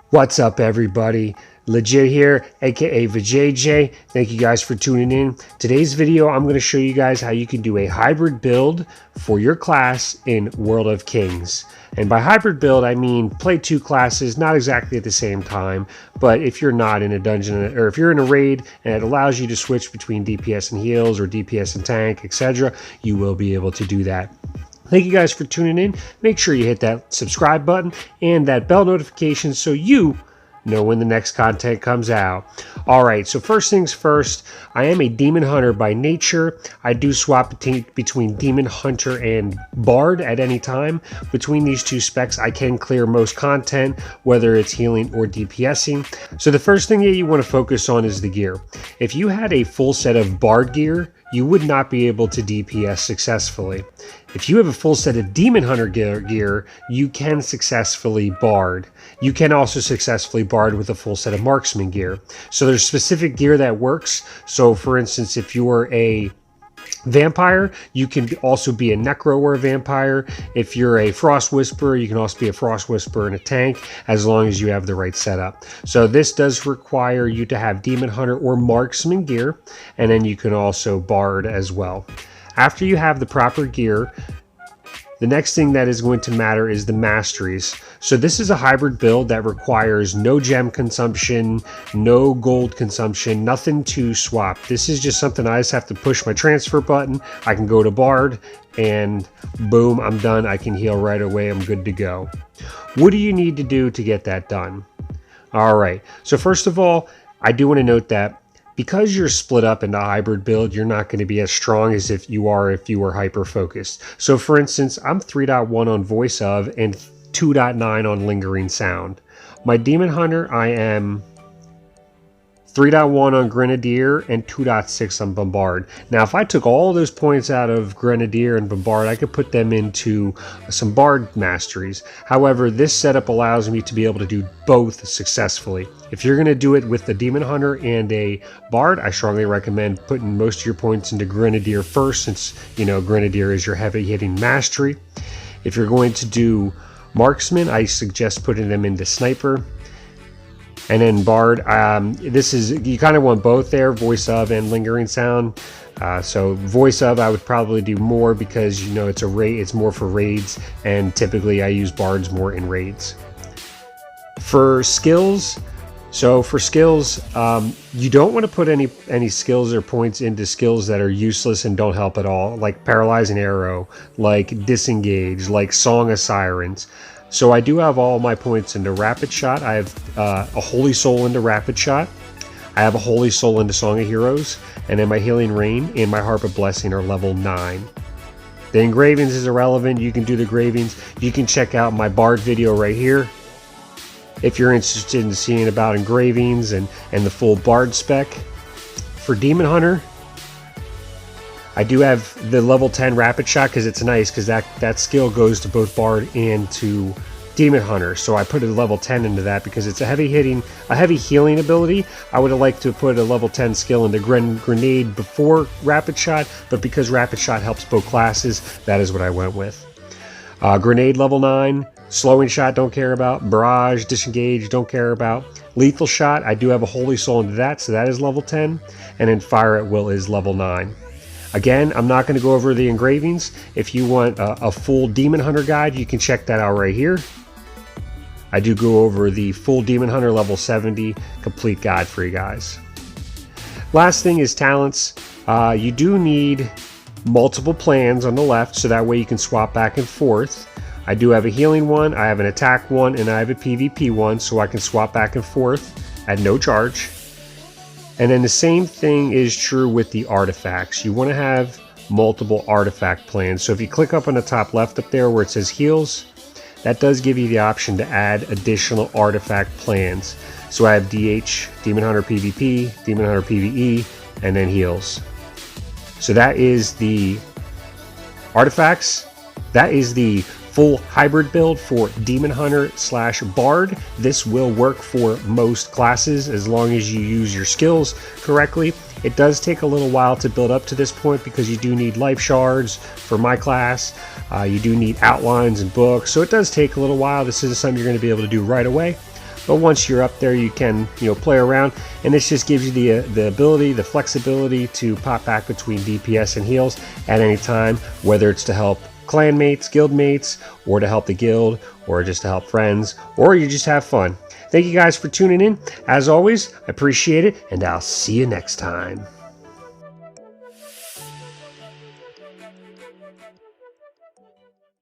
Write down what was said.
What's up, everybody? Legit here, aka VJJ. Thank you guys for tuning in. Today's video, I'm going to show you guys how you can do a hybrid build for your class in World of Kings. And by hybrid build, I mean play two classes, not exactly at the same time, but if you're not in a dungeon, or if you're in a raid and it allows you to switch between DPS and heals or DPS and tank, etc., you will be able to do that. Thank you guys for tuning in. Make sure you hit that subscribe button and that bell notification so you know when the next content comes out. Alright, so first things first, I am a Demon Hunter by nature. I do swap between Demon Hunter and Bard at any time. Between these two specs, I can clear most content, whether it's healing or DPSing. So the first thing that you want to focus on is the gear. If you had a full set of Bard gear, you would not be able to DPS successfully. If you have a full set of Demon Hunter gear, you can successfully Bard. You can also successfully Bard with a full set of Marksman gear. So there's specific gear that works. So for instance, if you're a Vampire, you can also be a Necro or a Vampire. If you're a Frost Whisperer, you can also be a Frost Whisperer and a tank, as long as you have the right setup. So this does require you to have Demon Hunter or Marksman gear, and then you can also Bard as well. After you have the proper gear, the next thing that is going to matter is the Masteries. So this is a hybrid build that requires no gem consumption, no gold consumption, nothing to swap. This is just something I just have to push my transfer button. I can go to Bard and boom, I'm done. I can heal right away. I'm good to go. What do you need to do to get that done? All right. So first of all, I do want to note that because you're split up into a hybrid build, you're not going to be as strong as if you were hyper focused. So for instance, I'm 3.1 on voice of and 2.9 on lingering sound. My Demon Hunter, I am 3.1 on Grenadier and 2.6 on Bombard. Now, if I took all those points out of Grenadier and Bombard, I could put them into some Bard Masteries. However, this setup allows me to be able to do both successfully. If you're going to do it with a Demon Hunter and a Bard, I strongly recommend putting most of your points into Grenadier first, since, you know, Grenadier is your heavy-hitting mastery. If you're going to do Marksman, I suggest putting them into Sniper. And then Bard, this is, you kind of want both there, voice of and lingering sound. So voice of, I would probably do more because, you know, it's a raid, it's more for raids, and typically I use Bards more in raids. For skills, you don't want to put any skills or points into skills that are useless and don't help at all, like Paralyzing Arrow, like Disengage, like Song of Sirens. So I do have all my points into Rapid Shot. I have a Holy Soul into Rapid Shot. I have a Holy Soul into Song of Heroes. And then my Healing Rain and my Harp of Blessing are level 9. The engravings is irrelevant. You can do the engravings. You can check out my Bard video right here if you're interested in seeing about engravings and the full Bard spec. For Demon Hunter, I do have the level 10 Rapid Shot because it's nice, because that skill goes to both Bard and to Demon Hunter. So I put a level 10 into that because it's a heavy healing ability. I would have liked to put a level 10 skill into Grenade before Rapid Shot, but because Rapid Shot helps both classes, that is what I went with. Grenade level 9, Slowing Shot don't care about, Barrage, Disengage don't care about. Lethal Shot, I do have a Holy Soul into that, so that is level 10. And then Fire at Will is level 9. Again, I'm not going to go over the engravings. If you want a full Demon Hunter guide, you can check that out right here. I do go over the full Demon Hunter level 70 complete guide for you guys. Last thing is talents. You do need multiple plans on the left, so that way you can swap back and forth. I do have a healing one, I have an attack one, and I have a PvP one, so I can swap back and forth at no charge. And then the same thing is true with the artifacts. You want to have multiple artifact plans. So if you click up on the top left up there where it says heals, that does give you the option to add additional artifact plans. So I have DH, Demon Hunter PvP, Demon Hunter PvE, and then heals. So that is the artifacts. That is the full hybrid build for Demon Hunter / Bard. This will work for most classes as long as you use your skills correctly. It does take a little while to build up to this point because you do need life shards for my class. You do need outlines and books, so it does take a little while. This isn't something you're going to be able to do right away. but once you're up there, you can, play around, and this just gives you the ability, the flexibility to pop back between DPS and heals at any time, whether it's to help clan mates, guild mates, or to help the guild, or just to help friends, or you just have fun. Thank you guys for tuning in. As always, I appreciate it, and I'll see you next time.